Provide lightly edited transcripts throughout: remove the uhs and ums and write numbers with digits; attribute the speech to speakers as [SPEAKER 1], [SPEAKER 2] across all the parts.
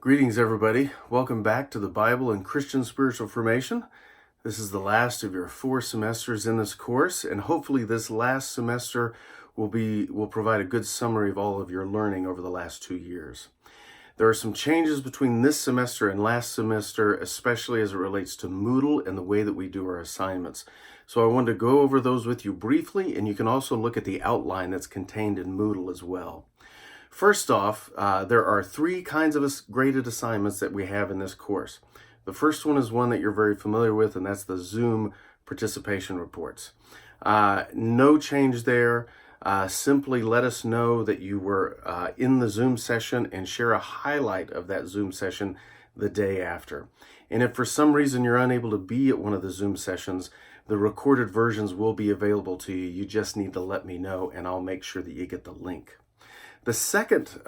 [SPEAKER 1] Greetings, everybody. Welcome back to the Bible and Christian Spiritual Formation. This is the last of your 4 semesters in this course, and hopefully this last semester will provide a good summary of all of your learning over the last 2 years. There are some changes between this semester and last semester, especially as it relates to Moodle and the way that we do our assignments. So I wanted to go over those with you briefly, and you can also look at the outline that's contained in Moodle as well. First off, there are 3 kinds of graded assignments that we have in this course. The first one is one that you're very familiar with, and that's the Zoom participation reports. No change there. Simply let us know that you were in the Zoom session and share a highlight of that Zoom session the day after. And if for some reason you're unable to be at one of the Zoom sessions, the recorded versions will be available to you. You just need to let me know, and I'll make sure that you get the link. The second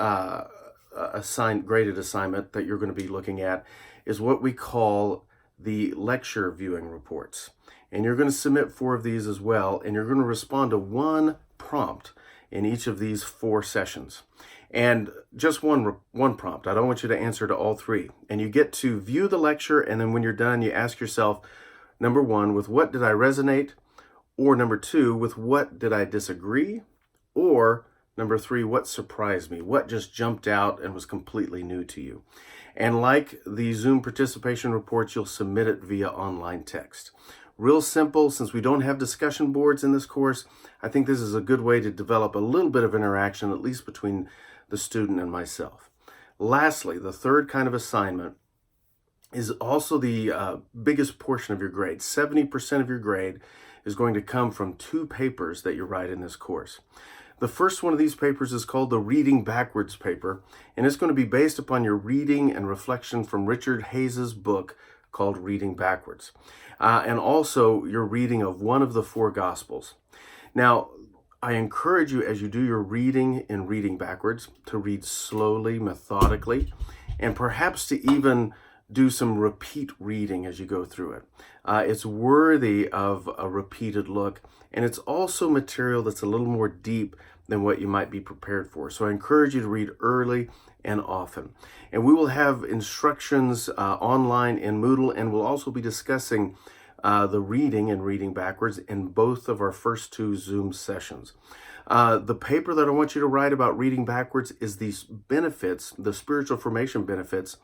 [SPEAKER 1] graded assignment that you're going to be looking at is what we call the lecture viewing reports. And you're going to submit 4 of these as well, and you're going to respond to 1 prompt in each of these 4 sessions. And just one prompt. I don't want you to answer to all 3. And you get to view the lecture, and then when you're done, you ask yourself, number 1, with what did I resonate? Or number 2, with what did I disagree? Or number 3, what surprised me? What just jumped out and was completely new to you? And like the Zoom participation reports, you'll submit it via online text. Real simple. Since we don't have discussion boards in this course, I think this is a good way to develop a little bit of interaction, at least between the student and myself. Lastly, the third kind of assignment is also the biggest portion of your grade. 70% of your grade is going to come from 2 papers that you write in this course. The first one of these papers is called the Reading Backwards paper, and it's going to be based upon your reading and reflection from Richard Hays's book called Reading Backwards, and also your reading of one of the 4 Gospels. Now, I encourage you as you do your reading in Reading Backwards to read slowly, methodically, and perhaps to even do some repeat reading as you go through it. It's worthy of a repeated look, and it's also material that's a little more deep than what you might be prepared for. So I encourage you to read early and often. And we will have instructions online in Moodle, and we'll also be discussing the reading and Reading Backwards in both of our first 2 Zoom sessions. The paper that I want you to write about Reading Backwards is the benefits, the spiritual formation benefits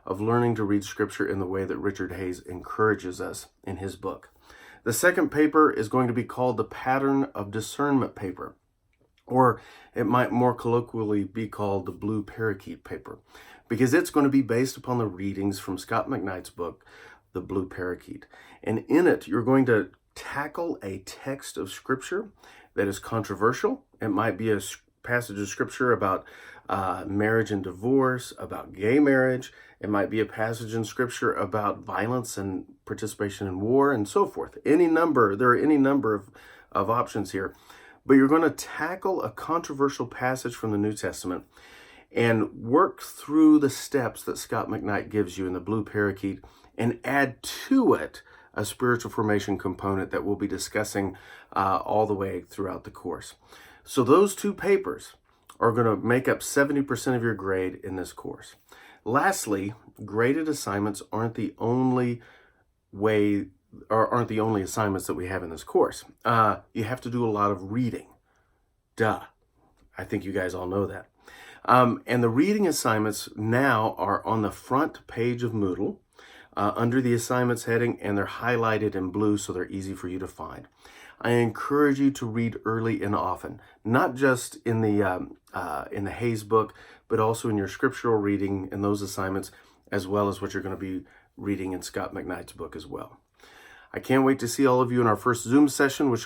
[SPEAKER 1] of learning to read Scripture in the way that Richard Hays encourages us in his book. The second paper is going to be called the Pattern of Discernment paper, or it might more colloquially be called the Blue Parakeet paper, because it's going to be based upon the readings from Scot McKnight's book, The Blue Parakeet. And in it, you're going to tackle a text of Scripture that is controversial. It might be a passage of Scripture about marriage and divorce, about gay marriage. It might be a passage in Scripture about violence and participation in war, and so forth. There are any number of options here. But you're going to tackle a controversial passage from the New Testament and work through the steps that Scot McKnight gives you in the Blue Parakeet and add to it a spiritual formation component that we'll be discussing all the way throughout the course. So those 2 papers are going to make up 70% of your grade in this course. Lastly, graded assignments aren't the only assignments that we have in this course. You have to do a lot of reading. Duh. I think you guys all know that. And the reading assignments now are on the front page of Moodle under the assignments heading, and they're highlighted in blue so they're easy for you to find. I encourage you to read early and often, not just in the Hays book, but also in your scriptural reading in those assignments, as well as what you're going to be reading in Scot McKnight's book as well. I can't wait to see all of you in our first Zoom session, which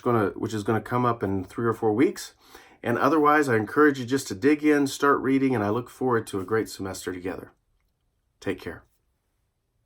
[SPEAKER 1] is going to come up in 3 or 4 weeks. And otherwise, I encourage you just to dig in, start reading, and I look forward to a great semester together. Take care.